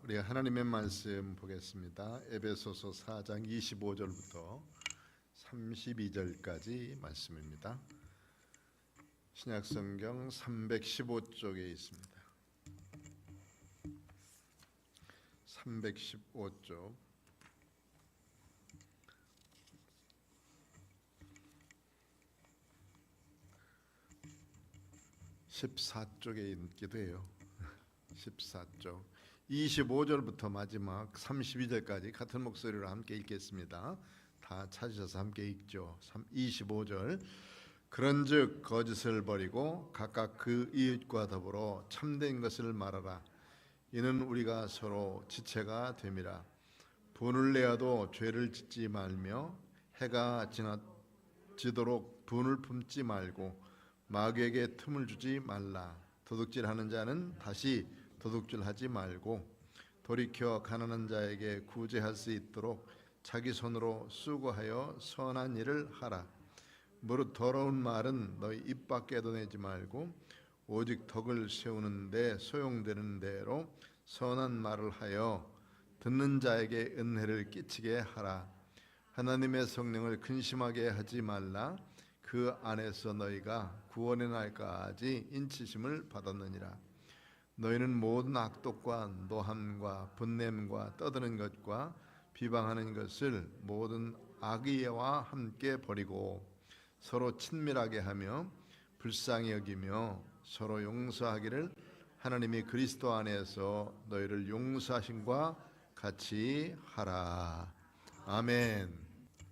우리 하나님의 말씀 보겠습니다. 에베소서 4장 25절부터 32절까지 말씀입니다. 신약성경 315쪽에 있습니다. 315쪽 14쪽에 있기도 해요. 14쪽 25절부터 마지막 32절까지 같은 목소리로 함께 읽겠습니다. 다 찾으셔서 함께 읽죠. 25절 그런즉 거짓을 버리고 각각 그 이웃과 더불어 참된 것을 말하라. 이는 우리가 서로 지체가 됨이라. 분을 내어도 죄를 짓지 말며 해가 지도록 분을 품지 말고 마귀에게 틈을 주지 말라. 도둑질하는 자는 다시 도둑질하지 말고 돌이켜 가난한 자에게 구제할 수 있도록 자기 손으로 수고하여 선한 일을 하라. 무릇 더러운 말은 너희 입 밖에도 내지 말고 오직 덕을 세우는 데 소용되는 대로 선한 말을 하여 듣는 자에게 은혜를 끼치게 하라. 하나님의 성령을 근심하게 하지 말라. 그 안에서 너희가 구원의 날까지 인치심을 받았느니라. 너희는 모든 악독과 노함과 분냄과 떠드는 것과 비방하는 것을 모든 악의와 함께 버리고 서로 친밀하게 하며 불쌍히 여기며 서로 용서하기를 하나님이 그리스도 안에서 너희를 용서하심과 같이 하라. 아멘.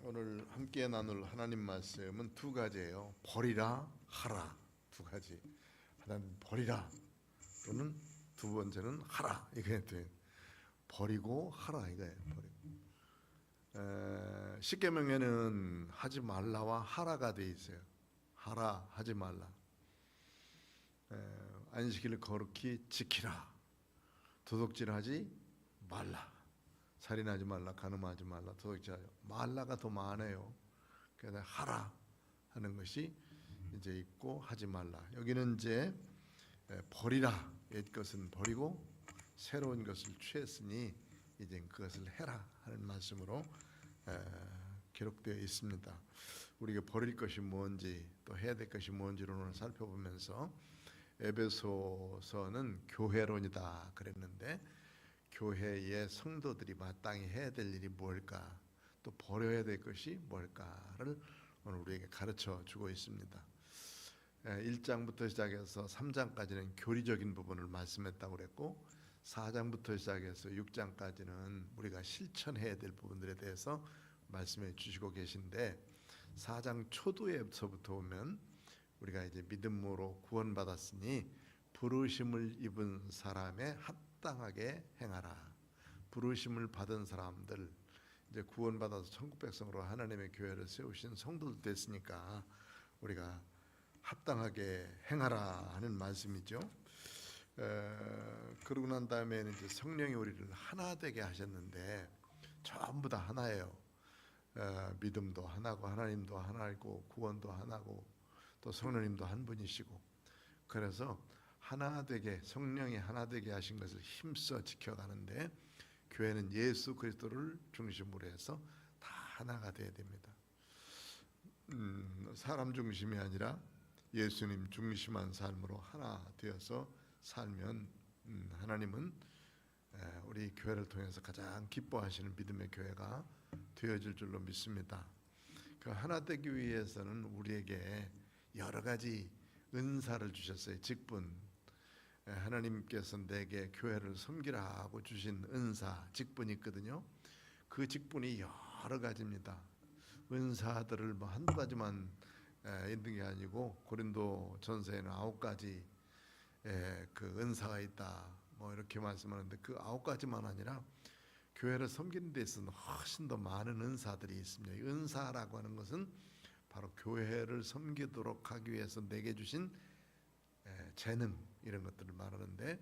오늘 함께 나눌 하나님 말씀은 두 가지예요. 버리라, 하라. 두 가지. 하나님 버리라 또는 두 번째는 하라. 이게 버리고 하라 이거예요. 버리고. 십계명에는 하지 말라와 하라가 돼 있어요. 하라, 하지 말라. 안식일을 거룩히 지키라. 도둑질하지 말라. 살인하지 말라. 간음하지 말라. 도둑질하지 말라가 더 많아요. 그래서 하라 하는 것이 이제 있고 하지 말라. 여기는 이제 버리라. 옛 것은 버리고 새로운 것을 취했으니 이제 그것을 해라 하는 말씀으로 기록되어 있습니다. 우리가 버릴 것이 뭔지 또 해야 될 것이 뭔지를 오늘 살펴보면서 에베소서는 교회론이다 그랬는데 교회의 성도들이 마땅히 해야 될 일이 뭘까 또 버려야 될 것이 뭘까를 오늘 우리에게 가르쳐 주고 있습니다. 1장부터 시작해서 3장까지는 교리적인 부분을 말씀했다고 그랬고 4장부터 시작해서 6장까지는 우리가 실천해야 될 부분들에 대해서 말씀해 주시고 계신데 4장 초두에서부터 보면 우리가 이제 믿음으로 구원받았으니 부르심을 입은 사람에 합당하게 행하라. 부르심을 받은 사람들 이제 구원받아서 천국 백성으로 하나님의 교회를 세우신 성도들 됐으니까 우리가 합당하게 행하라 하는 말씀이죠. 그러고 난 다음에는 이제 성령이 우리를 하나 되게 하셨는데 전부 다 하나예요. 믿음도 하나고 하나님도 하나이고 구원도 하나고 또 성령님도 한 분이시고 그래서 하나 되게 성령이 하나 되게 하신 것을 힘써 지켜가는데 교회는 예수 그리스도를 중심으로 해서 다 하나가 돼야 됩니다. 사람 중심이 아니라 예수님 중심한 삶으로 하나 되어서 살면 하나님은 우리 교회를 통해서 가장 기뻐하시는 믿음의 교회가 되어질 줄로 믿습니다. 그 하나 되기 위해서는 우리에게 여러 가지 은사를 주셨어요. 직분. 하나님께서 내게 교회를 섬기라 하고 주신 은사, 직분이 있거든요. 그 직분이 여러 가지입니다. 은사들을 뭐 한두 가지만 있는 게 아니고 고린도 전서에는 9가지 그 은사가 있다 뭐 이렇게 말씀하는데 그 9가지만 아니라 교회를 섬기는 데 있어서 훨씬 더 많은 은사들이 있습니다. 이 은사라고 하는 것은 바로 교회를 섬기도록 하기 위해서 내게 주신 재능 이런 것들을 말하는데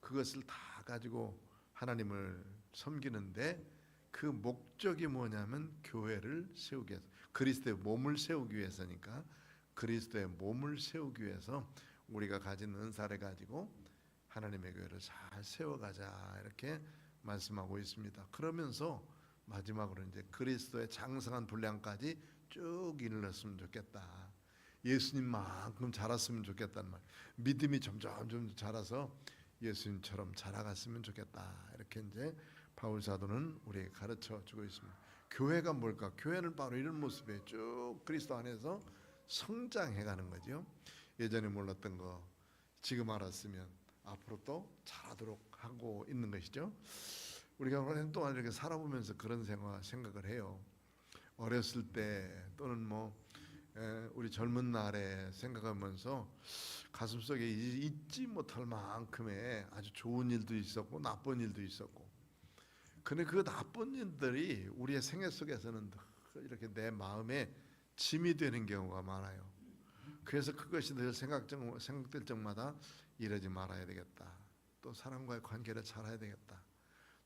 그것을 다 가지고 하나님을 섬기는데 그 목적이 뭐냐면 교회를 세우기 위해서 그리스도의 몸을 세우기 위해서니까 그리스도의 몸을 세우기 위해서 우리가 가진 은사를 가지고 하나님의 교회를 잘 세워가자 이렇게 말씀하고 있습니다. 그러면서 마지막으로 이제 그리스도의 장성한 분량까지 쭉 이르렀으면 좋겠다. 예수님만큼 자랐으면 좋겠다는 말. 믿음이 점점 자라서 예수님처럼 자라갔으면 좋겠다. 이렇게 이제 바울 사도는 우리에게 가르쳐 주고 있습니다. 교회가 뭘까? 교회는 바로 이런 모습에 쭉 그리스도 안에서 성장해가는 거죠. 예전에 몰랐던 거 지금 알았으면 앞으로 또 잘하도록 하고 있는 것이죠. 우리가 오랜 동안 이렇게 살아보면서 그런 생각을 해요. 어렸을 때 또는 우리 젊은 날에 생각하면서 가슴속에 잊지 못할 만큼의 아주 좋은 일도 있었고 나쁜 일도 있었고, 근데 그 나쁜 일들이 우리의 생애 속에서는 이렇게 내 마음에 짐이 되는 경우가 많아요. 그래서 그것이 늘 생각될 적마다 이러지 말아야 되겠다. 또 사람과의 관계를 잘해야 되겠다.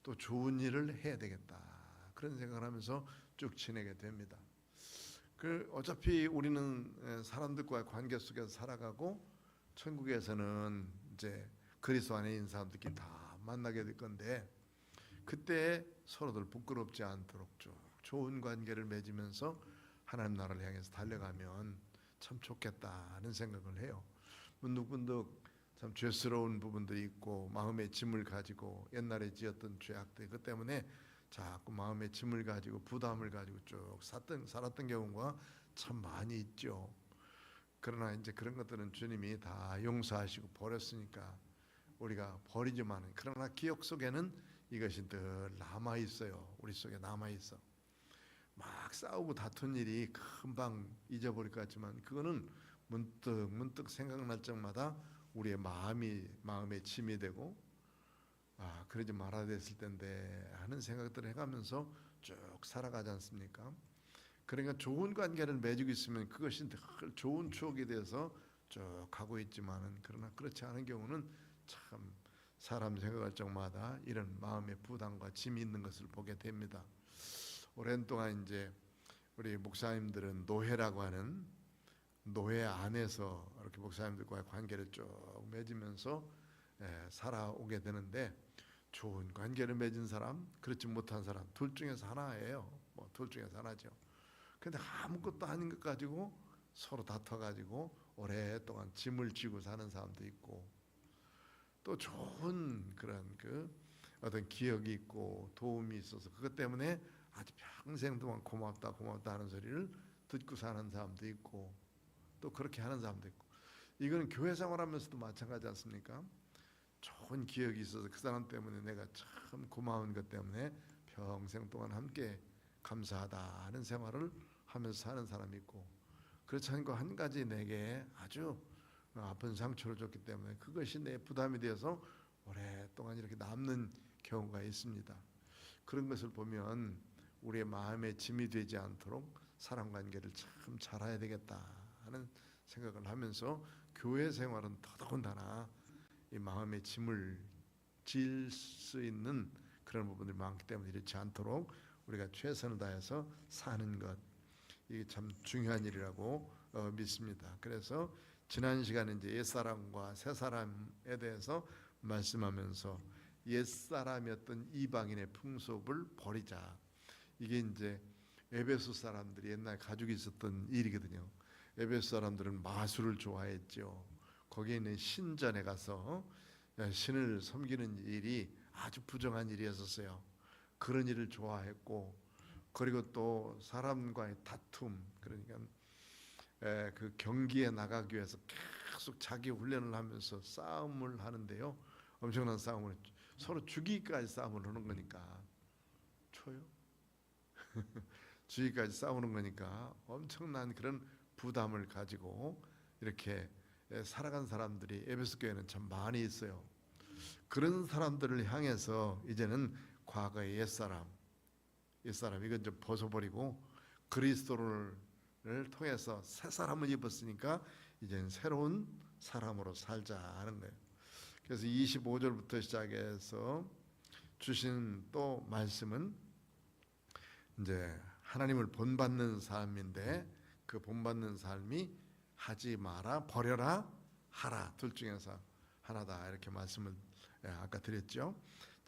또 좋은 일을 해야 되겠다. 그런 생각을 하면서 쭉 지내게 됩니다. 어차피 우리는 사람들과의 관계 속에서 살아가고 천국에서는 이제 그리스도 안에 있는 사람들끼리 다 만나게 될 건데, 그때 서로들 부끄럽지 않도록 쭉 좋은 관계를 맺으면서 하나님 나라를 향해서 달려가면 참 좋겠다는 생각을 해요. 문득문득 참 죄스러운 부분들이 있고 마음의 짐을 가지고 옛날에 지었던 죄악들, 그 때문에 자꾸 마음의 짐을 가지고 부담을 가지고 쭉 살았던 경우가 참 많이 있죠. 그러나 이제 그런 것들은 주님이 다 용서하시고 버렸으니까 우리가 버리지만, 그러나 기억 속에는 이것이 늘 남아 있어요. 우리 속에 남아 있어. 막 싸우고 다툰 일이 금방 잊어버릴 것 같지만 그거는 문득 생각날 적마다 우리의 마음의 짐이 되고, 그러지 말아야 됐을 텐데 하는 생각들을 해가면서 쭉 살아가지 않습니까? 그러니까 좋은 관계를 맺고 있으면 그것이 늘 좋은 추억이 돼서 쭉 가고 있지만은, 그러나 그렇지 않은 경우는 참 사람 생각할 적마다 이런 마음의 부담과 짐이 있는 것을 보게 됩니다. 오랜 동안 이제 우리 목사님들은 노회라고 하는 노회 안에서 이렇게 목사님들과의 관계를 쭉 맺으면서 살아오게 되는데, 좋은 관계를 맺은 사람, 그렇지 못한 사람 둘 중에서 하나예요. 둘 중에서 하나죠. 근데 아무것도 아닌 것 가지고 서로 다퉈가지고 오랫동안 짐을 지고 사는 사람도 있고, 또 좋은 그런 어떤 기억이 있고 도움이 있어서 그것 때문에 아주 평생 동안 고맙다 하는 소리를 듣고 사는 사람도 있고, 또 그렇게 하는 사람도 있고. 이건 교회 생활하면서도 마찬가지 않습니까? 좋은 기억이 있어서 그 사람 때문에 내가 참 고마운 것 때문에 평생 동안 함께 감사하다 하는 생활을 하면서 사는 사람이 있고, 그렇지 않고 한 가지 내게 아주 아픈 상처를 줬기 때문에 그것이 내 부담이 되어서 오랫동안 이렇게 남는 경우가 있습니다. 그런 것을 보면 우리의 마음에 짐이 되지 않도록 사람 관계를 참 잘해야 되겠다 하는 생각을 하면서, 교회 생활은 더더군다나 이 마음의 짐을 질 수 있는 그런 부분들이 많기 때문에 이렇지 않도록 우리가 최선을 다해서 사는 것, 이게 참 중요한 일이라고 믿습니다. 그래서 지난 시간에 이제 옛사람과 새사람에 대해서 말씀하면서 옛사람이었던 이방인의 풍습을 버리자. 이게 이제 에베소 사람들이 옛날 가지고 있었던 일이거든요. 에베소 사람들은 마술을 좋아했죠. 거기에 있는 신전에 가서 신을 섬기는 일이 아주 부정한 일이었었어요. 그런 일을 좋아했고, 그리고 또 사람과의 다툼, 그러니까 그 경기에 나가기 위해서 계속 자기 훈련을 하면서 싸움을 하는데요. 엄청난 싸움을, 서로 죽이기까지 싸움을 하는 거니까. 쳐요? 죽이기까지 싸우는 거니까 엄청난 그런 부담을 가지고 이렇게 살아간 사람들이 에베소 교회는 참 많이 있어요. 그런 사람들을 향해서 이제는 과거의 옛사람 이건 좀 벗어버리고 그리스도를 통해서 새 사람을 입었으니까 이제는 새로운 사람으로 살자 하는 거예요. 그래서 25절부터 시작해서 주신 또 말씀은 이제 하나님을 본받는 삶인데, 그 본받는 삶이 하지 마라, 버려라, 하라, 둘 중에서 하나다 이렇게 말씀을 아까 드렸죠.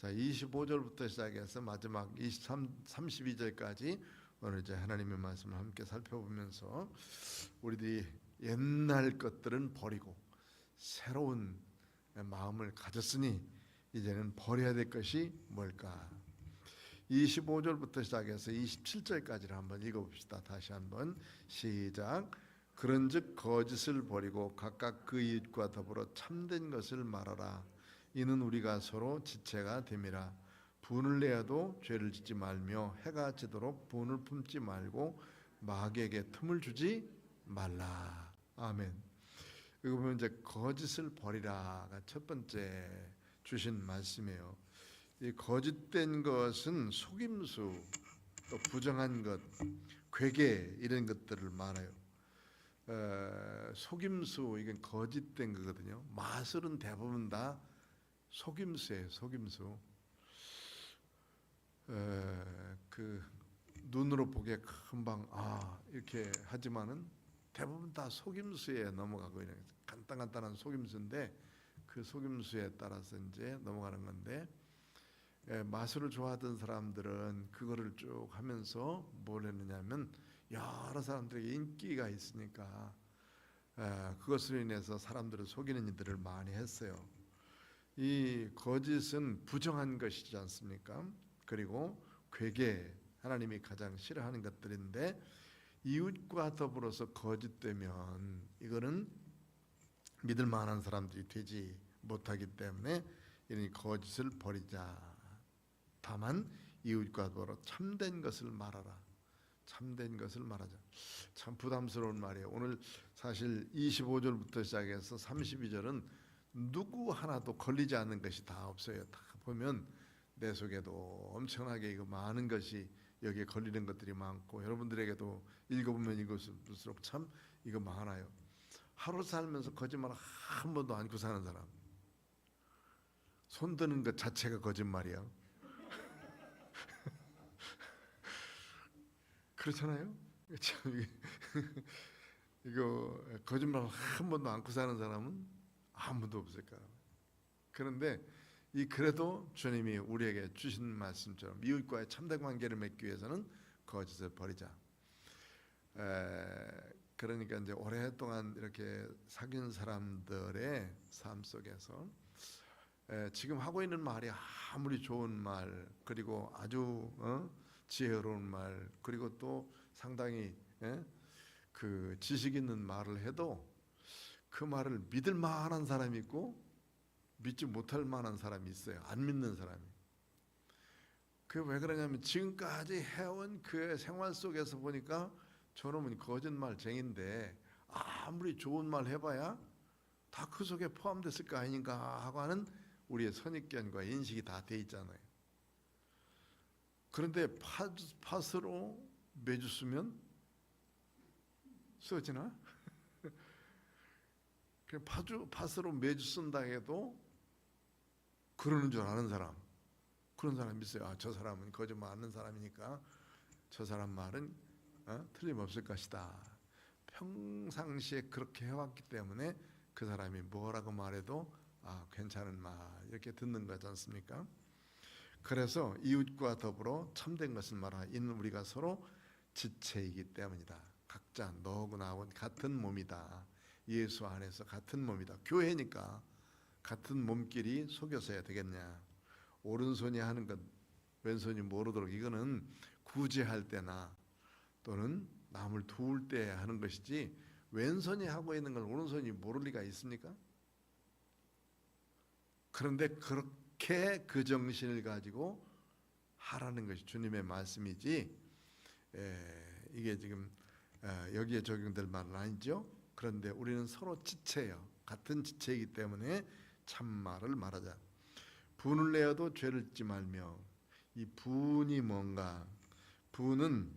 자, 25절부터 시작해서 마지막 32절까지 오늘 이제 하나님의 말씀을 함께 살펴보면서 우리들이 옛날 것들은 버리고 새로운 마음을 가졌으니 이제는 버려야 될 것이 뭘까? 25절부터 시작해서 27절까지를 한번 읽어봅시다. 다시 한번 시작. 그런즉 거짓을 버리고 각각 그 이웃과 더불어 참된 것을 말하라. 이는 우리가 서로 지체가 됨이라. 분을 내어도 죄를 짓지 말며 해가 지도록 분을 품지 말고 마귀에게 틈을 주지 말라. 아멘. 이거 보면 이제 거짓을 버리라가 첫 번째 주신 말씀이에요. 이 거짓된 것은 속임수, 또 부정한 것, 괴계 이런 것들을 말해요. 속임수 이건 거짓된 거거든요. 마술은 대부분 다 속임수예요. 속임수. 그 눈으로 보기에 금방 이렇게 하지만은 대부분 다 속임수에 넘어가고 있는 간단한 속임수인데 그 속임수에 따라서 이제 넘어가는 건데 마술을 좋아하던 사람들은 그거를 쭉 하면서 뭘 했느냐면 여러 사람들에게 인기가 있으니까 그것으로 인해서 사람들을 속이는 일들을 많이 했어요. 이 거짓은 부정한 것이지 않습니까? 그리고 괴계, 하나님이 가장 싫어하는 것들인데 이웃과 더불어서 거짓되면 이거는 믿을 만한 사람들이 되지 못하기 때문에 이 거짓을 버리자. 다만 이웃과 더불어 참된 것을 말하라. 참된 것을 말하자. 참 부담스러운 말이에요. 오늘 사실 25절부터 시작해서 32절은 누구 하나도 걸리지 않는 것이 다 없어요. 다 보면 내 속에도 엄청나게 이거 많은 것이 여기에 걸리는 것들이 많고 여러분들에게도 읽어보면 읽을수록 참 이거 많아요. 하루 살면서 거짓말 한 번도 안고 사는 사람, 손 드는 것 자체가 거짓말이야. 그렇잖아요. 참 이거 거짓말 한 번도 안고 사는 사람은 아무도 없을 거야. 그런데 그래도 주님이 우리에게 주신 말씀처럼 이웃과의 참된 관계를 맺기 위해서는 거짓을 버리자. 그러니까 이제 오랫동안 이렇게 사귄 사람들의 삶 속에서 지금 하고 있는 말이 아무리 좋은 말, 그리고 아주 지혜로운 말, 그리고 또 상당히 그 지식 있는 말을 해도 그 말을 믿을 만한 사람이 있고 믿지 못할 만한 사람이 있어요. 안 믿는 사람이. 그게 왜 그러냐면 지금까지 해온 그의 생활 속에서 보니까 저놈은 거짓말쟁인데 아무리 좋은 말 해봐야 다 그 속에 포함됐을 거 아닌가 하고 하는 우리의 선입견과 인식이 다 돼 있잖아요. 그런데 팥으로 매주 쓰면 써지나? 팥으로 매주 쓴다 해도 그러는 줄 아는 사람, 그런 사람이 있어요. 저 사람은 거짓말 하는 사람이니까 저 사람 말은 틀림없을 것이다. 평상시에 그렇게 해왔기 때문에 그 사람이 뭐라고 말해도 괜찮은 말 이렇게 듣는 거지 않습니까? 그래서 이웃과 더불어 참된 것을 말하라. 이는 우리가 서로 지체이기 때문이다. 각자 너하고 나하고 같은 몸이다. 예수 안에서 같은 몸이다. 교회니까 같은 몸끼리 속여서야 되겠냐. 오른손이 하는 것 왼손이 모르도록, 이거는 구제할 때나 또는 남을 도울 때 하는 것이지 왼손이 하고 있는 걸 오른손이 모를 리가 있습니까? 그런데 그렇게 그 정신을 가지고 하라는 것이 주님의 말씀이지 이게 지금 여기에 적용될 말은 아니죠. 그런데 우리는 서로 지체예요. 같은 지체이기 때문에 참말을 말하자. 분을 내어도 죄를 짓지 말며. 이 분이 뭔가? 분은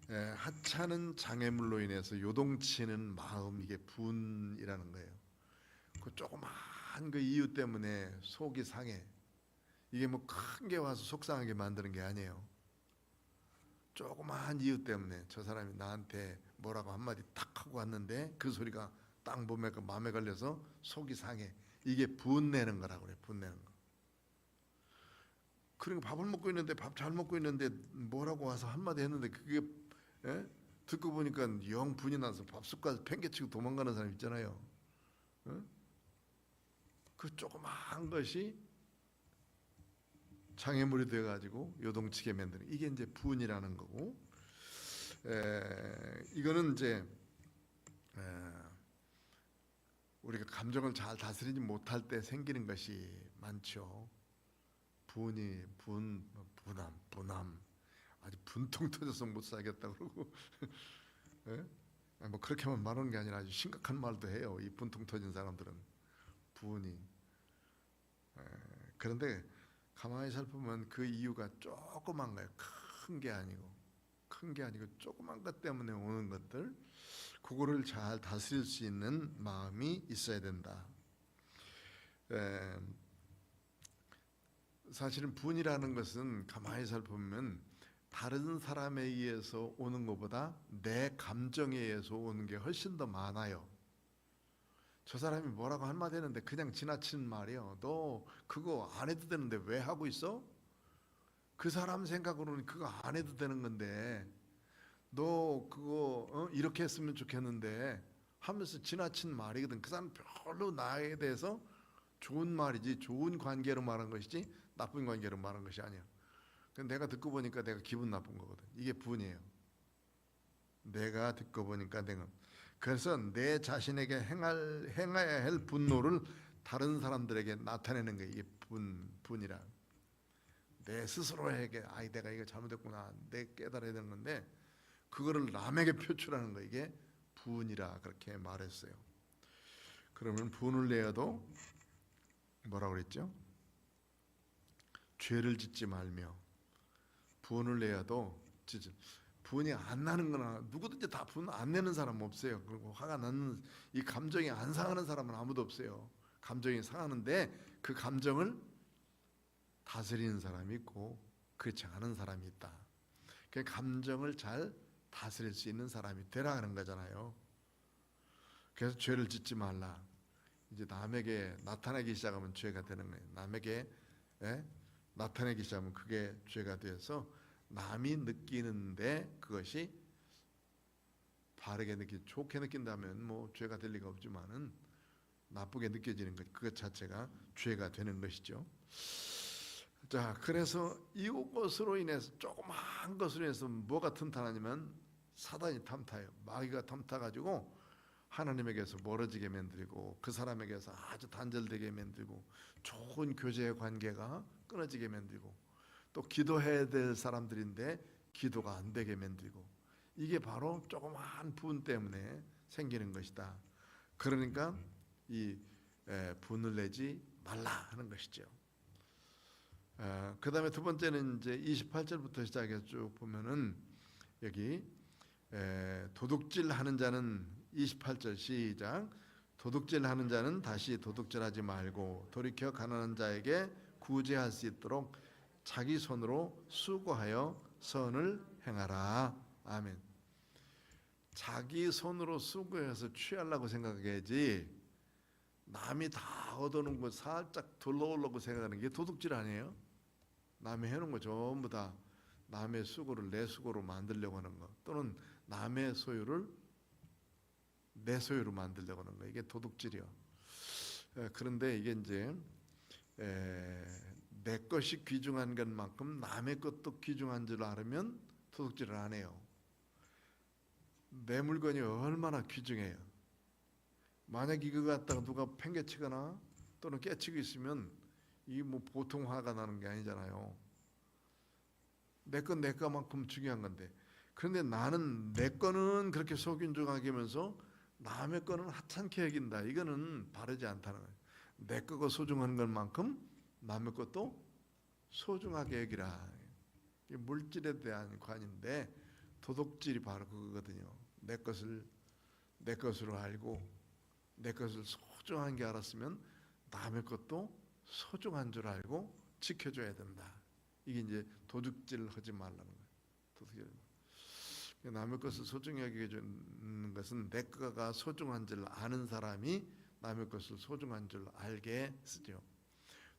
하찮은 장애물로 인해서 요동치는 마음, 이게 분이라는 거예요. 그 조그만 그 이유 때문에 속이 상해. 이게 뭐 큰 게 와서 속상하게 만드는 게 아니에요. 조그만 이유 때문에 저 사람이 나한테 뭐라고 한마디 탁 하고 왔는데 그 소리가 딱 마음에 걸려서 속이 상해. 이게 분내는 거라고 그래요. 분내는 거. 그러니까 밥을 먹고 있는데 밥 잘 먹고 있는데 뭐라고 와서 한마디 했는데 그게 예? 듣고 보니까 영 분이 나서 밥 숟갈 팽개치고 도망가는 사람 있잖아요. 예? 그 조그마한 것이 장애물이 되어가지고 요동치게 만드는 이게 이제 분이라는 거고, 이거는 이제 우리가 감정을 잘 다스리지 못할 때 생기는 것이 많죠. 분함, 아주 분통 터져서 못 살겠다 그러고, 예? 뭐 그렇게만 말하는 게 아니라 아주 심각한 말도 해요. 이 분통 터진 사람들은 분이. 그런데 가만히 살펴보면 그 이유가 조그만 거예요. 큰 게 아니고 조그만 것 때문에 오는 것들, 그거를 잘 다스릴 수 있는 마음이 있어야 된다. 사실은 분이라는 것은 가만히 살펴보면 다른 사람에 의해서 오는 것보다 내 감정에 의해서 오는 게 훨씬 더 많아요. 저 사람이 뭐라고 한마디 했는데 그냥 지나치는 말이요. 너 그거 안 해도 되는데 왜 하고 있어? 그 사람 생각으로는 그거 안 해도 되는 건데 너 그거 이렇게 했으면 좋겠는데 하면서 지나친 말이거든. 그 사람 별로 나에 대해서 좋은 말이지, 좋은 관계로 말한 것이지 나쁜 관계로 말한 것이 아니야. 내가 듣고 보니까 내가 기분 나쁜 거거든. 이게 분이에요. 내가 듣고 보니까 내가, 그래서 내 자신에게 행해야 할 분노를 다른 사람들에게 나타내는 게 이게 분이라. 내 스스로에게 내가 이거 잘못했구나, 내 깨달아야 되는 건데 그거를 남에게 표출하는 거, 이게 분이라 그렇게 말했어요. 그러면 분을 내어도 뭐라고 그랬죠? 죄를 짓지 말며. 분을 내어도 분이 안 나는 거나, 누구든지 다 분 안 내는 사람 없어요. 그리고 화가 나는 이 감정이 안 상하는 사람은 아무도 없어요. 감정이 상하는데 그 감정을 다스리는 사람이 있고 그렇지 않은 사람이 있다. 그 감정을 잘 다스릴 수 있는 사람이 되라 하는 거잖아요. 그래서 죄를 짓지 말라. 이제 남에게 나타내기 시작하면 죄가 되는 거예요. 남에게 나타내기 시작하면 그게 죄가 되어서 남이 느끼는데 그것이 바르게 좋게 느낀다면 뭐 죄가 될 리가 없지만은 나쁘게 느껴지는 것, 그것 자체가 죄가 되는 것이죠. 자, 그래서 이것으로 인해서, 조그마한 것으로 인해서 뭐가 틈타냐면 사단이 탐타요. 마귀가 탐타가지고 하나님에게서 멀어지게 만들고 그 사람에게서 아주 단절되게 만들고 좋은 교제 관계가 끊어지게 만들고 또 기도해야 될 사람들인데 기도가 안 되게 만들고, 이게 바로 조그마한 분 때문에 생기는 것이다. 그러니까 이 분을 내지 말라 하는 것이죠. 그 다음에 두 번째는 이제 28절부터 시작해서 쭉 보면은 여기 도둑질 하는 자는 28절 시작. 도둑질 하는 자는 다시 도둑질하지 말고 돌이켜 가난한 자에게 구제할 수 있도록 자기 손으로 수고하여 선을 행하라. 아멘. 자기 손으로 수고해서 취하려고 생각해야지 남이 다 얻어놓은 거 살짝 둘러오려고 생각하는 게 도둑질 아니에요? 남이 해놓은 거 전부 다 남의 수고를 내 수고로 만들려고 하는 거, 또는 남의 소유를 내 소유로 만들려고 하는 거, 이게 도둑질이요. 그런데 이게 이제 내 것이 귀중한 것만큼 남의 것도 귀중한 줄 알으면 도둑질을 안 해요. 내 물건이 얼마나 귀중해요. 만약 이거 갖다가 누가 팽개치거나 또는 깨치고 있으면 이게 뭐 보통 화가 나는 게 아니잖아요. 내 건 내 거만큼 중요한 건데, 그런데 나는 내 거는 그렇게 소균중하게 하면서 남의 거는 하찮게 여긴다. 이거는 바르지 않다는 거예요. 내 거가 소중한 것만큼 남의 것도 소중하게 여기라. 이게 물질에 대한 관인데 도둑질이 바로 그거거든요. 내 것으로 알고 내 것을 소중한 게 알았으면 남의 것도 소중한 줄 알고 지켜줘야 된다. 이게 이제 도둑질을 하지 말라는 거예요. 도둑질. 남의 것을 소중하게 해주는 것은 내 거가 소중한 줄 아는 사람이 남의 것을 소중한 줄 알게 쓰죠.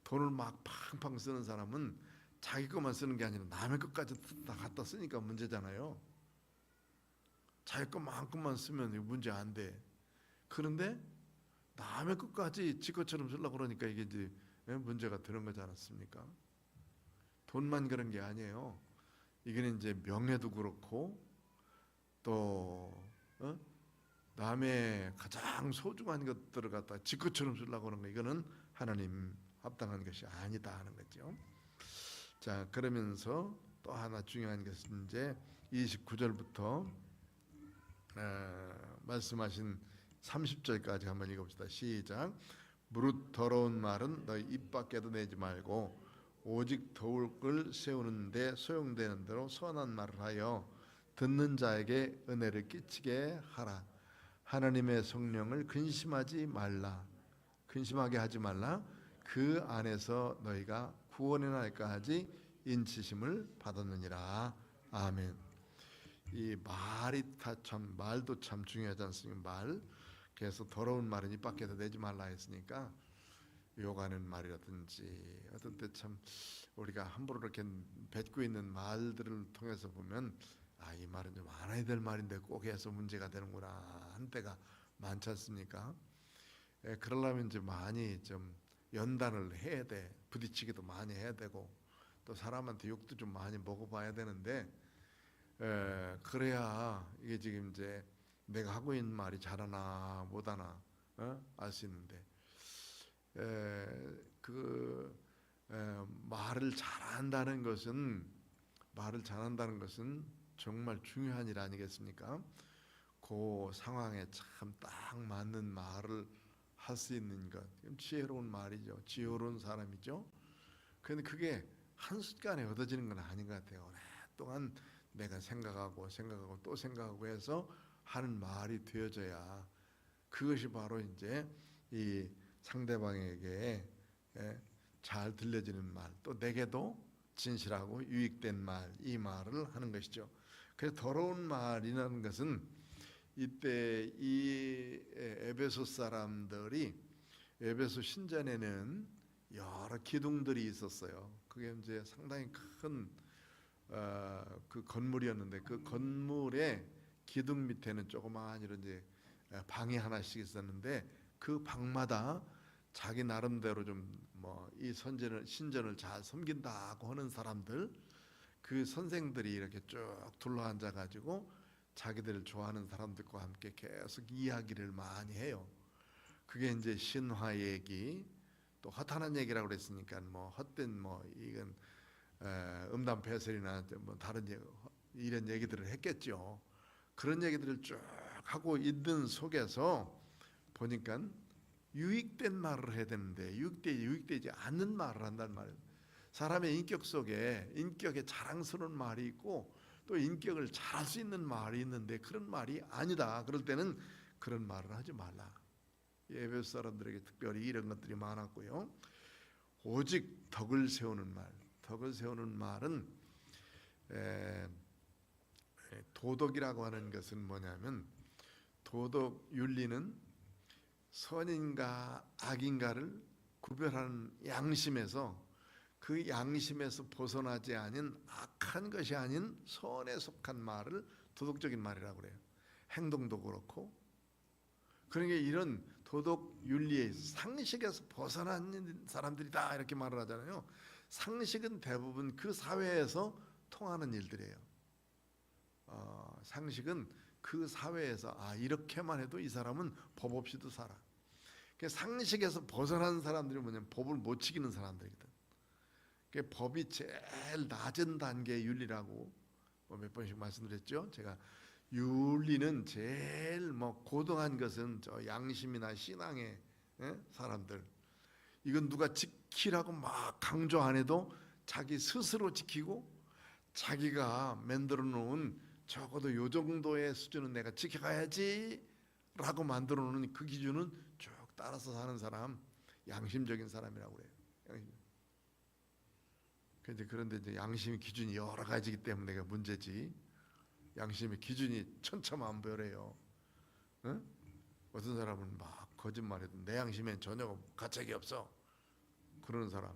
돈을 막 팡팡 쓰는 사람은 자기 것만 쓰는 게 아니라 남의 것까지 다 갖다 쓰니까 문제잖아요. 자기 것만큼만 쓰면 문제 안 돼. 그런데 남의 것까지 지 것처럼 쓰려고 그러니까 이게 이제 문제가 되는 거지 않았습니까? 돈만 그런 게 아니에요. 이거는 이제 명예도 그렇고 또 남의 가장 소중한 것들을 갖다 지 것처럼 쓰려고 하는 거, 이거는 하나님 합당한 것이 아니다 하는 거죠. 자, 그러면서 또 하나 중요한 것은 이제 29절부터 말씀하신 30절까지 한번 읽어봅시다. 시작. 무릇 더러운 말은 너희 입 밖에도 내지 말고 오직 더욱을 세우는데 소용되는 대로 선한 말을 하여 듣는 자에게 은혜를 끼치게 하라. 하나님의 성령을 근심하지 말라. 근심하게 하지 말라. 그 안에서 너희가 구원에 날까지 인치심을 받았느니라. 아멘. 이 말도 참 중요하지 않습니까? 말. 그래서 더러운 말은 입 밖에서 내지 말라 했으니까 욕하는 말이라든지 어떤 때 참 우리가 함부로 이렇게 뱉고 있는 말들을 통해서 보면 이 말은 좀 안 해야 될 말인데 꼭 해서 문제가 되는구나 한 때가 많지 않습니까? 그러려면 이제 많이 좀 연단을 해야 돼. 부딪히기도 많이 해야 되고 또 사람한테 욕도 좀 많이 먹어봐야 되는데 그래야 이게 지금 이제 내가 하고 있는 말이 잘하나 못하나 알 수 있는데 말을 잘한다는 것은 정말 중요한 일 아니겠습니까? 그 상황에 참 딱 맞는 말을 할 수 있는 것, 지혜로운 말이죠. 지혜로운 사람이죠. 그런데 그게 한순간에 얻어지는 건 아닌 것 같아요. 오랫동안 내가 생각하고 또 생각하고 해서 하는 말이 되어져야 그것이 바로 이제 이 상대방에게 잘 들려지는 말, 또 내게도 진실하고 유익된 말, 이 말을 하는 것이죠. 그래서 더러운 말이라는 것은 이때 이 에베소 사람들이 에베소 신전에는 여러 기둥들이 있었어요. 그게 이제 상당히 큰 그 건물이었는데 그 건물의 기둥 밑에는 조그마한 이런 이제 방이 하나씩 있었는데 그 방마다 자기 나름대로 좀 뭐 이 신전을 잘 섬긴다고 하는 사람들, 그 선생들이 이렇게 쭉 둘러앉아 가지고 자기들을 좋아하는 사람들과 함께 계속 이야기를 많이 해요. 그게 이제 신화 얘기, 또 허탄한 얘기라고 그랬으니까 뭐 헛된 뭐 이건 음담패설이나 뭐 다른 이런 얘기들을 했겠죠. 그런 얘기들을 쭉 하고 있는 속에서 보니까 유익된 말을 해야 되는데 유익되지 않는 말을 한단 말이에요. 사람의 인격 속에 인격에 자랑스러운 말이 있고 또 인격을 잘할 수 있는 말이 있는데 그런 말이 아니다. 그럴 때는 그런 말을 하지 말라. 에베소 사람들에게 특별히 이런 것들이 많았고요. 오직 덕을 세우는 말. 덕을 세우는 말은 도덕이라고 하는 것은 뭐냐면, 도덕 윤리는 선인가 악인가를 구별하는 양심에서, 그 양심에서 벗어나지 않은 악한 것이 아닌 선에 속한 말을 도덕적인 말이라고 그래요. 행동도 그렇고. 그러니까 이런 도덕 윤리에 상식에서 벗어난 사람들이다 이렇게 말을 하잖아요. 상식은 대부분 그 사회에서 통하는 일들이에요. 상식은 그 사회에서 이렇게만 해도 이 사람은 법 없이도 살아. 상식에서 벗어난 사람들이 뭐냐면 법을 못 지키는 사람들이거든. 법이 제일 낮은 단계의 윤리라고 몇 번씩 말씀드렸죠. 제가 윤리는 제일 고등한 것은 저 양심이나 신앙의 사람들. 이건 누가 지키라고 막 강조 안 해도 자기 스스로 지키고 자기가 만들어 놓은 적어도 요 정도의 수준은 내가 지켜가야지 라고 만들어 놓은 그 기준은 쭉 따라서 사는 사람, 양심적인 사람이라고 그래요. 그런데 이제 양심의 기준이 여러 가지이기 때문에 내가 문제지. 양심의 기준이 천차만별해요. 어떤 사람은 막 거짓말해도 내 양심엔 전혀 가책이 없어 그러는 사람,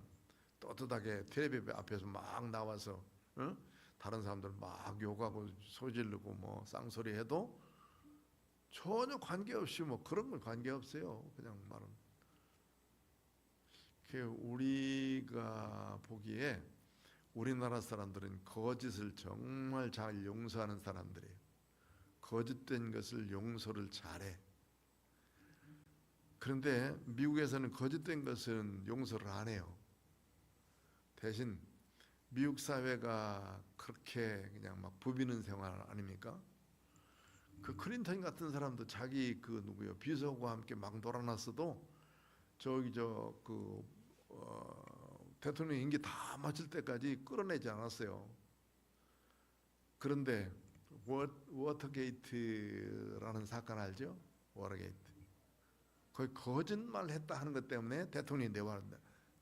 떳떳하게 텔레비전 앞에서 막 나와서 다른 사람들 막 욕하고 소질르고 뭐 쌍소리 해도 전혀 관계없이 뭐 그런 건 관계없어요. 그냥 말은. 우리가 보기에 우리나라 사람들은 거짓을 정말 잘 용서하는 사람들이에요. 거짓된 것을 용서를 잘해. 그런데 미국에서는 거짓된 것은 용서를 안 해요. 대신 미국 사회가 그렇게 그냥 막 부비는 생활 아닙니까? 그 클린턴 같은 사람도 자기 그 누구요 비서와 함께 막 놀아놨어도 저기 대통령 임기 다 마칠 때까지 끌어내지 않았어요. 그런데 워터게이트라는 사건 알죠? 워터게이트. 거의 거짓말했다 하는 것 때문에 대통령이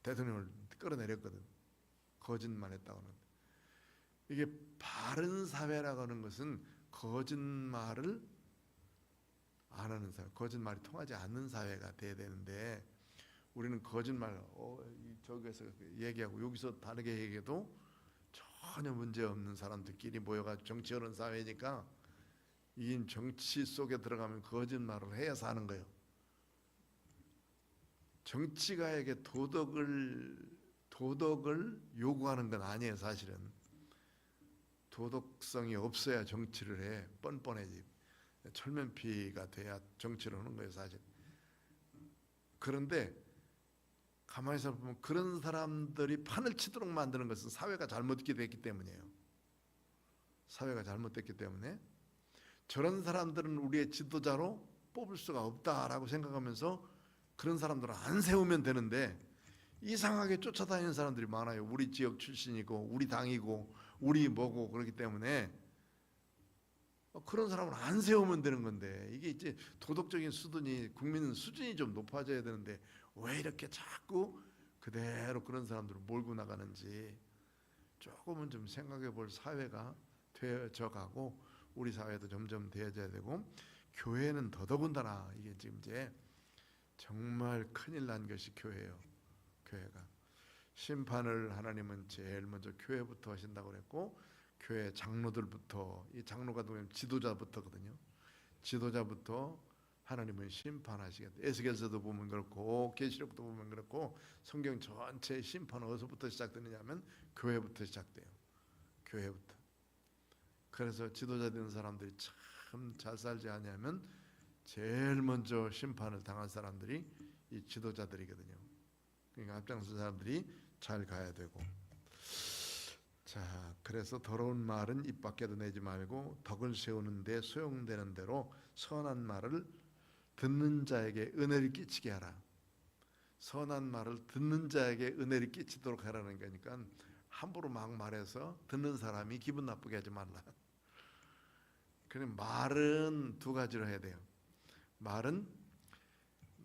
대통령을 끌어내렸거든. 거짓말했다고 하는데 이게 바른 사회라고 하는 것은 거짓말을 안 하는 사회, 거짓말이 통하지 않는 사회가 돼야 되는데 우리는 거짓말 저기서 얘기하고 여기서 다르게 얘기해도 전혀 문제 없는 사람들끼리 모여가지고 정치하는 사회니까 이 정치 속에 들어가면 거짓말을 해야 사는 거예요. 정치가에게 도덕을 요구하는 건 아니에요. 사실은 도덕성이 없어야 정치를 해. 뻔뻔해지. 철면피가 돼야 정치를 하는 거예요. 사실. 그런데 가만히 보면 그런 사람들이 판을 치도록 만드는 것은 사회가 잘못되게 됐기 때문이에요. 사회가 잘못됐기 때문에 저런 사람들은 우리의 지도자로 뽑을 수가 없다라고 생각하면서 그런 사람들은 안 세우면 되는데 이상하게 쫓아다니는 사람들이 많아요. 우리 지역 출신이고 우리 당이고 우리 뭐고 그렇기 때문에 그런 사람을 안 세우면 되는 건데 이게 이제 도덕적인 수준이 국민 수준이 좀 높아져야 되는데 왜 이렇게 자꾸 그대로 그런 사람들을 몰고 나가는지 조금은 좀 생각해 볼 사회가 되어져 가고 우리 사회도 점점 되어져야 되고 교회는 더더군다나 이게 지금 이제 정말 큰일 난 것이 교회예요. 교회가 심판을 하나님은 제일 먼저 교회부터 하신다고 그랬고 교회 장로들부터 이 장로가 누구냐면 지도자부터거든요. 지도자부터 하나님은 심판하시겠다. 에스겔서도 보면 그렇고 계시록도 보면 그렇고 성경 전체 심판은 어디서부터 시작되느냐면 교회부터 시작돼요. 교회부터. 그래서 지도자 되는 사람들이 참 잘 살지 않냐면 제일 먼저 심판을 당한 사람들이 이 지도자들이거든요. 그러니까 앞장선 사람들이 잘 가야 되고. 자, 그래서 더러운 말은 입 밖에도 내지 말고 덕을 세우는 데 소용되는 대로 선한 말을 듣는 자에게 은혜를 끼치게 하라. 선한 말을 듣는 자에게 은혜를 끼치도록 하라는 거니까 함부로 막 말해서 듣는 사람이 기분 나쁘게 하지 말라. 그럼 말은 두 가지로 해야 돼요. 말은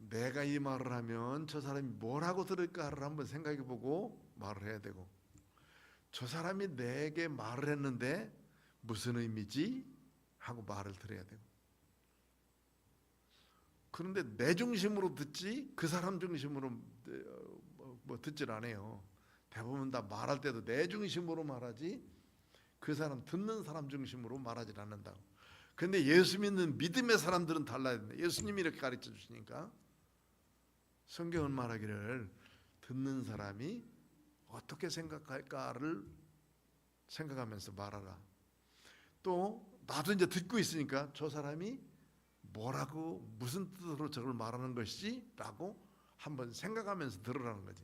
내가 이 말을 하면 저 사람이 뭐라고 들을까를 한번 생각해보고 말을 해야 되고 저 사람이 내게 말을 했는데 무슨 의미지? 하고 말을 들어야 되고 그런데 내 중심으로 듣지 그 사람 중심으로 뭐 듣질 않아요. 대부분 다 말할 때도 내 중심으로 말하지 그 사람 듣는 사람 중심으로 말하지 않는다고. 그런데 예수 믿는 믿음의 사람들은 달라야 된다. 예수님이 이렇게 가르쳐 주시니까 성경은 말하기를 듣는 사람이 어떻게 생각할까를 생각하면서 말하라. 또 나도 이제 듣고 있으니까 저 사람이 뭐라고 무슨 뜻으로 저걸 말하는 것이지? 라고 한번 생각하면서 들으라는 거지.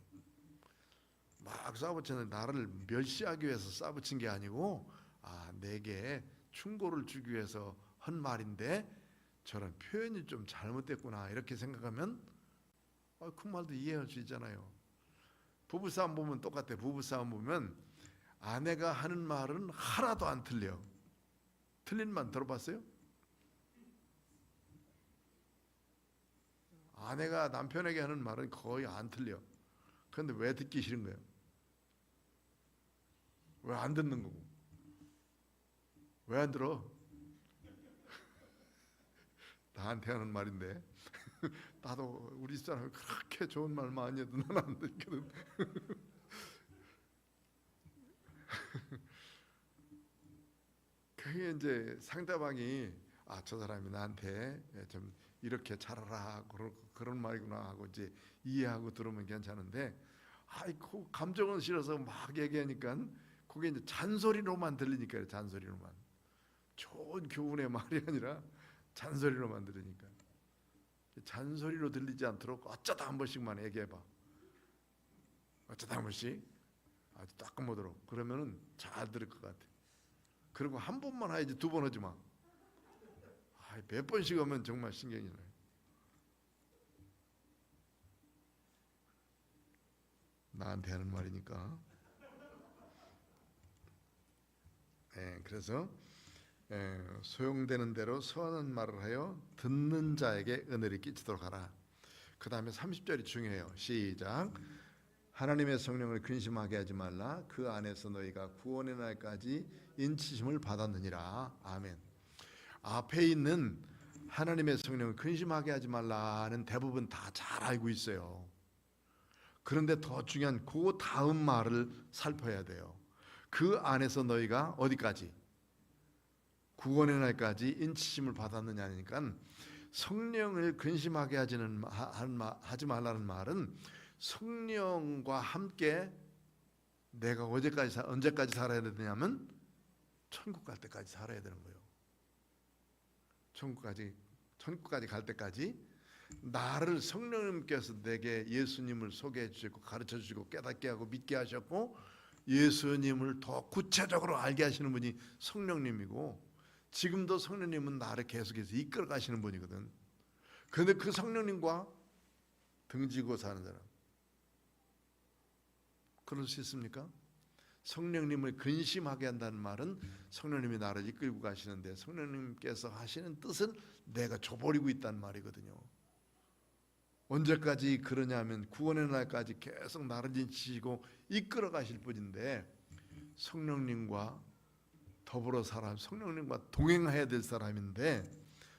막 싸붙이는 나를 멸시하기 위해서 싸붙인 게 아니고 내게 충고를 주기 위해서 한 말인데 저런 표현이 좀 잘못됐구나 이렇게 생각하면 그 말도 이해할 수 있잖아요. 부부싸움 보면 똑같아. 부부싸움 보면 아내가 하는 말은 하나도 안 틀려. 틀린 말 들어봤어요? 아내가 남편에게 하는 말은 거의 안 틀려. 그런데 왜 듣기 싫은 거예요? 왜 안 듣는 거고? 왜 안 들어? 나한테 하는 말인데 나도 우리 사람이 그렇게 좋은 말 많이 해도 난 안 듣거든. 그게 이제 상대방이 저 사람이 나한테 좀 이렇게 잘하라 그런 말이구나 하고 이제 이해하고 들으면 괜찮은데, 그 감정은 싫어서 막 얘기하니까 그게 이제 잔소리로만 들리니까, 잔소리로만. 좋은 교훈의 말이 아니라 잔소리로만 들으니까. 잔소리로 들리지 않도록 어쩌다 한 번씩만 얘기해봐. 어쩌다 한 번씩 아주 따끔하도록. 그러면은 잘 들을 것 같아. 그리고 한 번만 하지 두 번 하지 마. 몇 번씩 하면 정말 신경이 나요. 나한테 하는 말이니까. 그래서 소용되는 대로 선한 말을 하여 듣는 자에게 은혜를 끼치도록 하라. 그 다음에 30절이 중요해요. 시작. 하나님의 성령을 근심하게 하지 말라. 그 안에서 너희가 구원의 날까지 인치심을 받았느니라. 아멘. 앞에 있는 하나님의 성령을 근심하게 하지 말라는 대부분 다 잘 알고 있어요. 그런데 더 중요한 그 다음 말을 살펴야 돼요. 그 안에서 너희가 어디까지? 구원의 날까지 인치심을 받았느냐니까, 성령을 근심하게 하지 말라는 말은 성령과 함께 내가 언제까지 살아야 되냐면 천국 갈 때까지 살아야 되는 거예요. 천국까지 갈 때까지 나를 성령님께서 내게 예수님을 소개해 주시고 가르쳐 주시고 깨닫게 하고 믿게 하셨고, 예수님을 더 구체적으로 알게 하시는 분이 성령님이고, 지금도 성령님은 나를 계속해서 이끌어 가시는 분이거든. 그런데 그 성령님과 등지고 사는 사람, 그럴 수 있습니까? 성령님을 근심하게 한다는 말은 성령님이 나를 이끌고 가시는데, 성령님께서 하시는 뜻은 내가 저버리고 있다는 말이거든요. 언제까지 그러냐면 구원의 날까지 계속 나를 인치시고 이끌어 가실 분인데, 성령님과 더불어 살아 성령님과 동행해야 될 사람인데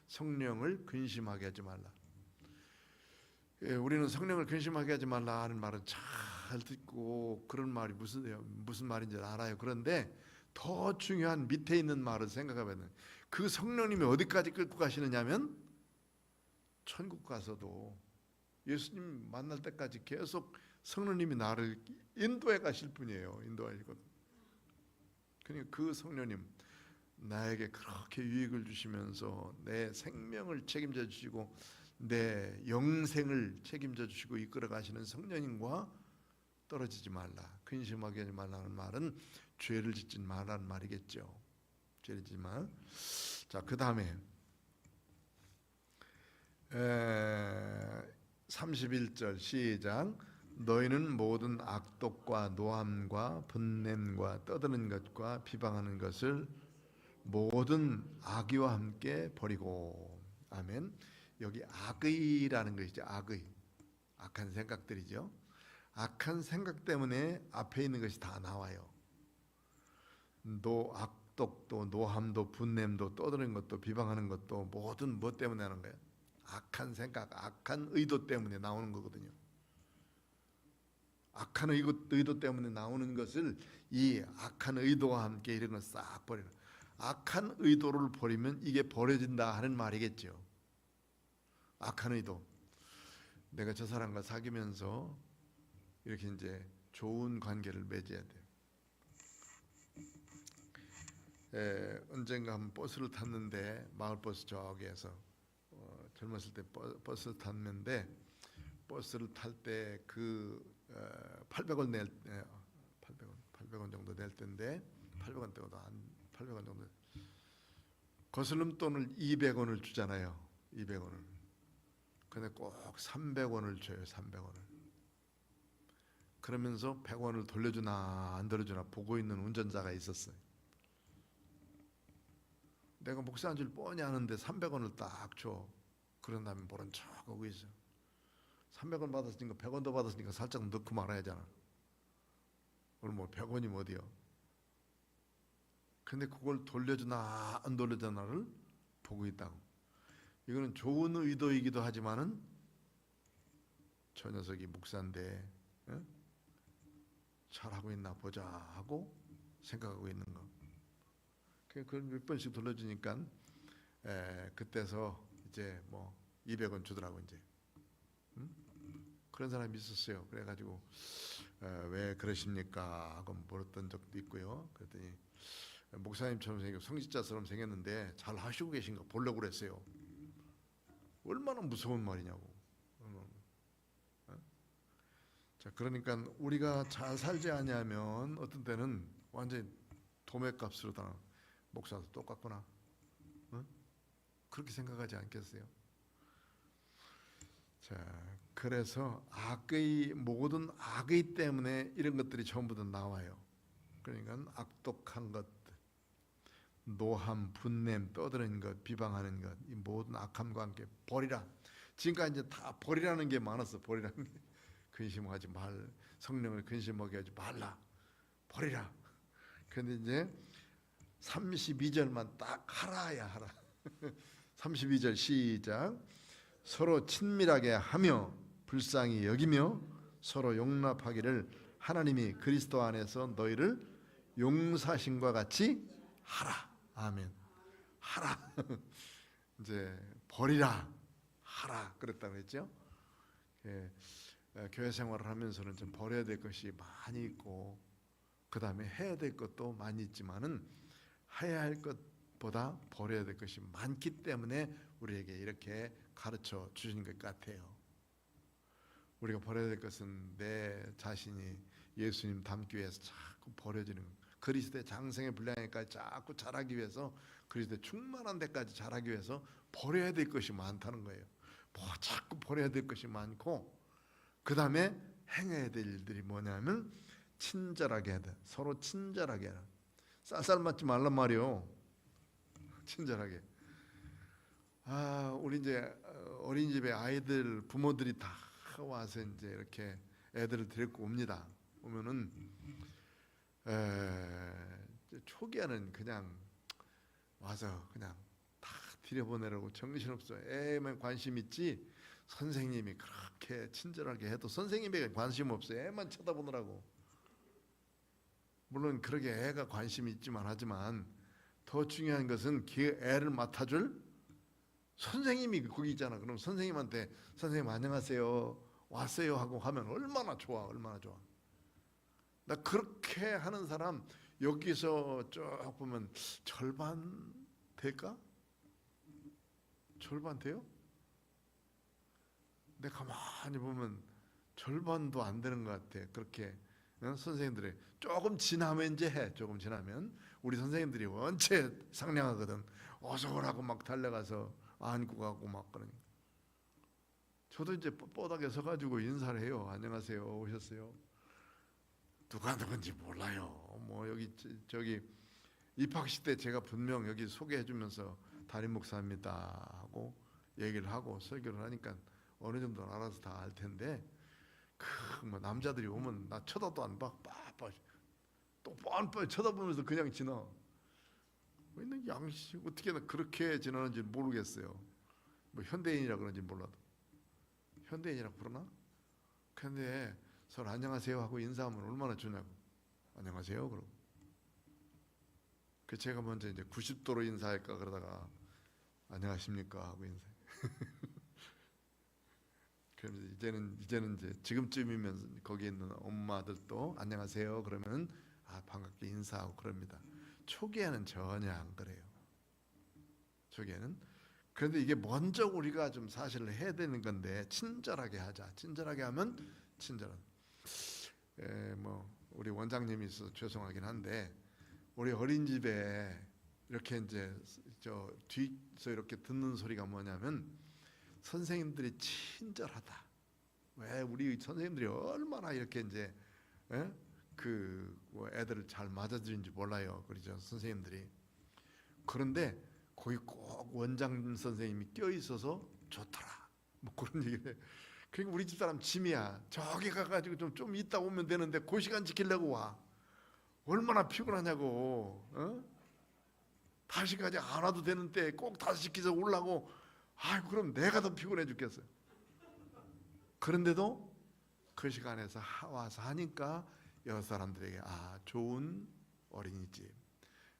성령을 근심하게 하지 말라. 우리는 성령을 근심하게 하지 말라 하는 말은 잘 듣고 그런 말이 무슨 말인지 알아요. 그런데 더 중요한 밑에 있는 말을 생각하면, 그 성령님이 어디까지 끌고 가시느냐면 천국 가서도 예수님 만날 때까지 계속 성령님이 나를 인도해 가실 분이에요. 인도하시거든. 그러니까 그 성령님, 나에게 그렇게 유익을 주시면서 내 생명을 책임져 주시고 내 영생을 책임져 주시고 이끌어 가시는 성령님과 떨어지지 말라, 근심하게 하지 말라는 말은 죄를 짓지 말라는 말이겠죠. 죄를 짓지 말. 자, 그 다음에 31절 시작. 너희는 모든 악독과 노함과 분냄과 떠드는 것과 비방하는 것을 모든 악의와 함께 버리고. 아멘. 여기 악의라는 것이죠. 악한 생각들이죠. 악한 생각 때문에 앞에 있는 것이 다 나와요. 악독도 노함도 분냄도 떠드는 것도 비방하는 것도 모든 뭐 때문에 하는 거예요? 악한 생각, 악한 의도 때문에 나오는 거거든요. 악한 의도 때문에 나오는 것을 이 악한 의도와 함께 이런 걸 싹 버리는, 악한 의도를 버리면 이게 버려진다 하는 말이겠죠. 악한 의도. 내가 저 사람과 사귀면서 이렇게 이제 좋은 관계를 맺어야 돼. 언젠가 한번 버스를 tas는데, 마을버스 저기에서 젊었을 때 버스를 탔는데, 버스를 탈 때 그 800원 800원 정도 낼 텐데, 800원 떼고도 한 800원 정도, 거슬름 돈을 200원을 주잖아요. 200원을. 근데 꼭 300원을 줘요. 300원을. 그러면서 100원을 돌려주나 안 돌려주나 보고 있는 운전자가 있었어요. 내가 목사인 줄 뻔히 아는데 300원을 딱 줘. 그런 다음에 모른 척하고 있어. 300원 받았으니까 100원 더 받았으니까 살짝 넣고 말아야 하잖아. 오늘 뭐 100원이면 어디요? 근데 그걸 돌려주나 안 돌려주나를 보고 있다고. 이거는 좋은 의도이기도 하지만은 저 녀석이 목사인데 잘하고 있나 보자 하고 생각하고 있는 거. 그걸 몇 번씩 돌려주니까 그때서 이제 뭐 200원 주더라고 이제. 응? 그런 사람이 있었어요. 그래가지고 왜 그러십니까 하고 물었던 적도 있고요. 그랬더니 목사님처럼 생겨 성직자처럼 생겼는데 잘 하시고 계신가 보려고 그랬어요. 얼마나 무서운 말이냐고. 자, 그러니까 우리가 잘 살지 아니하면 어떤 때는 완전히 도매값으로 다 목사도 똑같구나. 응? 그렇게 생각하지 않겠어요? 자, 그래서 모든 악의 때문에 이런 것들이 전부 다 나와요. 그러니까 악독한 것, 노함, 분냄, 떠드는 것, 비방하는 것, 이 모든 악함과 함께 버리라. 지금까지 이제 다 버리라는 게 많았어. 버리라는 게 근심하지 말, 성령을 근심하게 하지 말라. 버리라. 그런데 이제 32절만 딱 하라야 하라. 32절 시작. 서로 친밀하게 하며 불쌍히 여기며 서로 용납하기를 하나님이 그리스도 안에서 너희를 용사신과 같이 하라. 아멘. 하라. 이제 버리라. 하라. 그랬다고 했죠. 예, 교회 생활을 하면서는 좀 버려야 될 것이 많이 있고 그 다음에 해야 될 것도 많이 있지만은 해야 할 것보다 버려야 될 것이 많기 때문에 우리에게 이렇게 가르쳐 주신 것 같아요. 우리가 버려야 될 것은 내 자신이 예수님 닮기 위해서 자꾸 버려지는 것. 그리스도의 장성의 분량에까지 자꾸 자라기 위해서 그리스도의 충만한 데까지 자라기 위해서 버려야 될 것이 많다는 거예요. 자꾸 버려야 될 것이 많고 그 다음에 행해야 될 일들이 뭐냐면 친절하게 해야 돼. 서로 친절하게 해라. 쌀쌀 맞지 말란 말이요. 친절하게. 우리 이제 어린이집에 아이들 부모들이 다 와서 이제 이렇게 애들을 데리고 옵니다. 오면은 초기에는 그냥 와서 그냥 다 들여보내라고 정신없어. 애만 관심 있지 선생님이 그렇게 친절하게 해도 선생님에게 관심 없어. 애만 쳐다보느라고. 물론 그렇게 애가 관심이 있지만 하지만 더 중요한 것은 그 애를 맡아줄 선생님이 거기 있잖아. 그럼 선생님한테 선생님 안녕하세요 왔어요 하고 하면 얼마나 좋아. 얼마나 좋아. 나 그렇게 하는 사람 여기서 쭉 보면 절반 될까? 절반 돼요? 내가 가만히 보면 절반도 안 되는 것 같아. 그렇게 선생님들이 조금 지나면 이제 해. 조금 지나면 우리 선생님들이 원체 상냥하거든. 어서 오라고 막 달려가서 안고 가고 막 그러니까. 저도 이제 뻣뻣하게 서가지고 인사를 해요. 안녕하세요 오셨어요. 누가 누군지 몰라요. 뭐 여기 저기 입학식 때 제가 분명 여기 소개해주면서 담임 목사입니다 하고 얘기를 하고 설교를 하니까 어느 정도 알아서 다 알 텐데 뭐 남자들이 오면 나 쳐다도 안 봐. 또 뻔뻔히 쳐다보면서 그냥 지나. 왜 있는 양식 어떻게 그렇게 지나는지 모르겠어요. 뭐 현대인이라 그런지 몰라도 현대인이라고 그러나? 근데 서로 안녕하세요 하고 인사하면 얼마나 좋냐고. 안녕하세요 그러고. 그 제가 먼저 이제 90도로 인사할까 그러다가 안녕하십니까 하고 인사해. 그래서 이제는 이제 지금쯤이면 거기 있는 엄마들도 안녕하세요 그러면 반갑게 인사하고 그럽니다. 초기에는 전혀 안 그래요. 초기에는. 그런데 이게 먼저 우리가 좀 사실을 해야 되는 건데 친절하게 하자. 친절하게 하면 친절한. 뭐 우리 원장님이 있어서 죄송하긴 한데 우리 어린이집에 이렇게 이제 저 뒤에서 이렇게 듣는 소리가 뭐냐면 선생님들이 친절하다. 왜 우리 선생님들이 얼마나 이렇게 이제 뭐 애들을 잘 맞아주는지 몰라요. 그러죠 선생님들이. 그런데 거기 꼭 원장 선생님이 껴 있어서 좋더라. 뭐 그런 얘기를 해. 그러니까 우리 집사람 짐이야. 저기 가가지고 좀 이따 오면 되는데 그 시간 지키려고 와. 얼마나 피곤하냐고. 5시까지 안 와도 되는데 꼭 5시까지 오려고. 그럼 내가 더 피곤해 죽겠어요. 그런데도 그 시간에서 와서 하니까 여러 사람들에게 좋은 어린이집,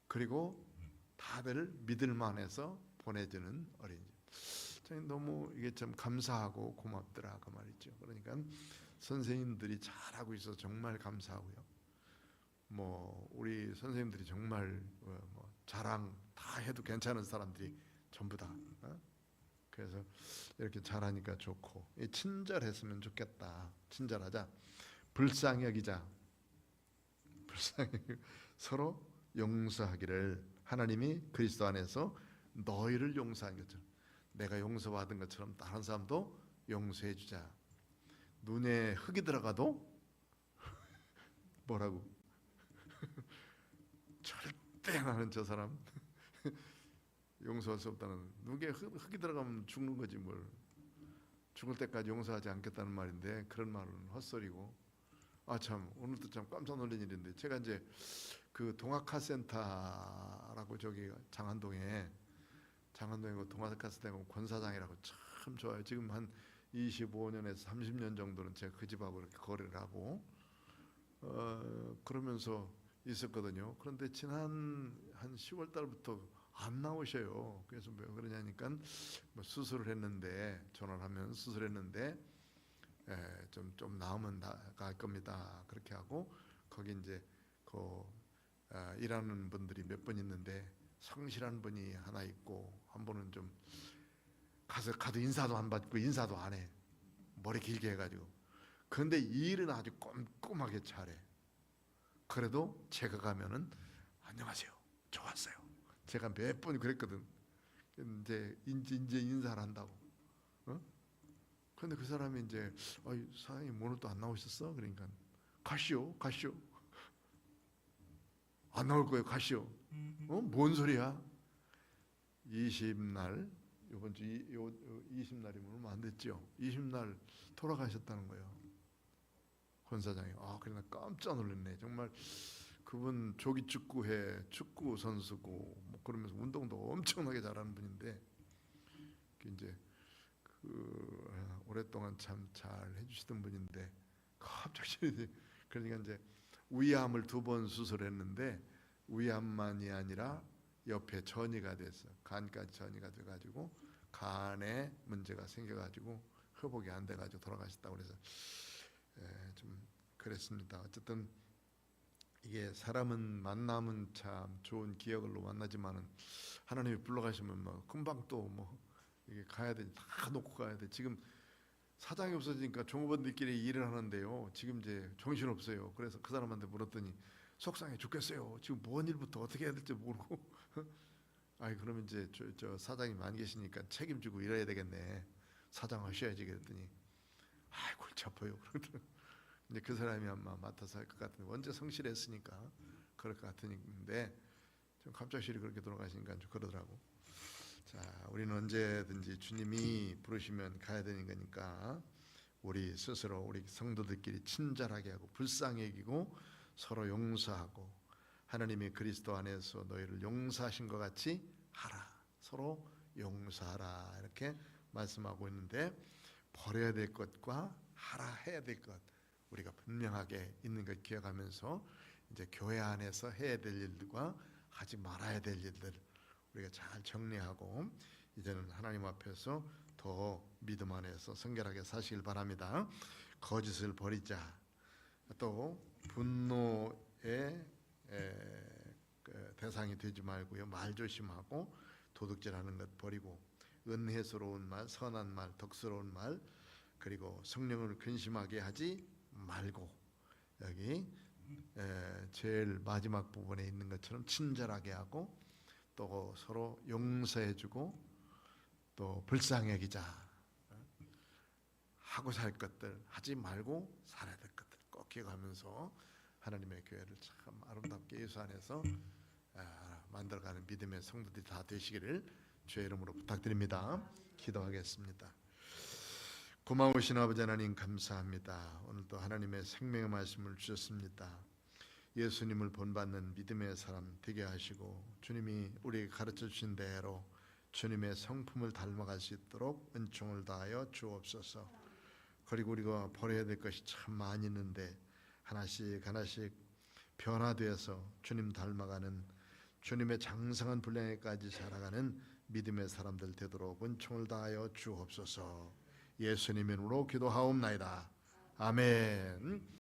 그리고 다들 믿을만해서 보내주는 어린이집. 저는 너무 이게 참 감사하고 고맙더라 그 말이죠. 그러니까 선생님들이 잘하고 있어서 정말 감사하고요. 뭐 우리 선생님들이 정말 뭐 자랑 다 해도 괜찮은 사람들이 전부 다. 그래서 이렇게 잘하니까 좋고, 친절했으면 좋겠다. 친절하자. 불쌍히 여기자. 불쌍히 서로 용서하기를, 하나님이 그리스도 안에서 너희를 용서한 것처럼, 내가 용서받은 것처럼 다른 사람도 용서해 주자. 눈에 흙이 들어가도 뭐라고? 절대 나는 저 사람 용서할 수 없다는, 눈에 흙이 들어가면 죽는 거지 뭘. 죽을 때까지 용서하지 않겠다는 말인데 그런 말은 헛소리고. 참 오늘도 참 깜짝 놀란 일인데, 제가 이제 그 동학카센터라고 저기 장안동에 그 동학카센터 권사장이라고 참 좋아요. 지금 한 25년에서 30년 정도는 제가 그 집하고 이렇게 거래를 하고 그러면서 있었거든요. 그런데 지난 한 10월 달부터 안 나오셔요. 그래서 왜 그러냐니까 뭐 수술을 했는데, 전화를 하면 수술했는데 좀 나으면 나갈 겁니다. 그렇게 하고, 거기 이제 일하는 분들이 몇 분 있는데 성실한 분이 하나 있고, 한 분은 좀 가도 인사도 안 받고 인사도 안 해. 머리 길게 해가지고. 그런데 일은 아주 꼼꼼하게 잘해. 그래도 제가 가면은 안녕하세요, 좋았어요. 제가 몇 번 그랬거든. 이제 인사를 한다고. 그런데 그 사람이 이제 사장님 오늘 또 안 나오셨어? 그러니까 가시오. 안 나올 거예요. 가시오. 뭔 소리야? 20날, 이번 주 20날이면 얼마 안 됐죠. 20날 돌아가셨다는 거예요. 권사장이. 그러나 깜짝 놀랐네. 정말 그분 조기 축구회 축구 선수고 뭐 그러면서 운동도 엄청나게 잘하는 분인데, 이제 오랫동안 참 잘 해주시던 분인데 갑자기 그러니까 이제 위암을 2번 수술했는데, 위암만이 아니라 옆에 전이가 돼서 간까지 전이가 돼가지고 간에 문제가 생겨가지고 회복이 안 돼가지고 돌아가셨다고. 그래서 좀 그랬습니다. 어쨌든 이게 사람은 만나면 참 좋은 기억으로 만나지만은 하나님이 불러가시면 뭐 금방 또 뭐 이게 가야 돼. 다 놓고 가야 돼. 지금 사장이 없어지니까 종업원들끼리 일을 하는데요, 지금 이제 정신 없어요. 그래서 그 사람한테 물었더니 속상해 죽겠어요. 지금 뭔 일부터 어떻게 해야 될지 모르고. 그러면 이제 저 사장이 많이 계시니까 책임지고 일해야 되겠네. 사장 하셔야지. 그랬더니 골치 아파요. 근데 그 사람이 아마 맡아서 할 것 같은데, 언제 성실했으니까 그럴 것 같은데 좀 갑작스레 그렇게 돌아가시니까 좀 그러더라고. 자, 우리는 언제든지 주님이 부르시면 가야 되는 거니까 우리 스스로 우리 성도들끼리 친절하게 하고 불쌍히 여기고 서로 용서하고, 하나님이 그리스도 안에서 너희를 용서하신 것 같이 하라. 서로 용서하라. 이렇게 말씀하고 있는데, 버려야 될 것과 하라 해야 될 것, 우리가 분명하게 있는 걸 기억하면서 이제 교회 안에서 해야 될 일들과 하지 말아야 될 일들 우리가 잘 정리하고, 이제는 하나님 앞에서 더 믿음 안에서 성결하게 사시길 바랍니다. 거짓을 버리자. 또 분노의 대상이 되지 말고요, 말 조심하고 도둑질하는 것 버리고, 은혜스러운 말, 선한 말, 덕스러운 말, 그리고 성령을 근심하게 하지 말고, 여기 제일 마지막 부분에 있는 것처럼 친절하게 하고, 또 서로 용서해주고, 또 불쌍히 여기자. 하고 살 것들 하지 말고 살아야 될 것들 꼭 기억하면서 하나님의 교회를 참 아름답게 예수 안에서 만들어가는 믿음의 성도들이 다 되시기를 주의 이름으로 부탁드립니다. 기도하겠습니다. 고마우신 아버지 하나님, 감사합니다. 오늘도 하나님의 생명의 말씀을 주셨습니다. 예수님을 본받는 믿음의 사람 되게 하시고, 주님이 우리에게 가르쳐 주신 대로 주님의 성품을 닮아갈 수 있도록 은총을 다하여 주옵소서. 그리고 우리가 버려야 될 것이 참 많이 있는데 하나씩 변화되어서 주님 닮아가는, 주님의 장성한 분량에까지 자라가는 믿음의 사람들 되도록 은총을 다하여 주옵소서. 예수님의 이름으로 기도하옵나이다. 아멘.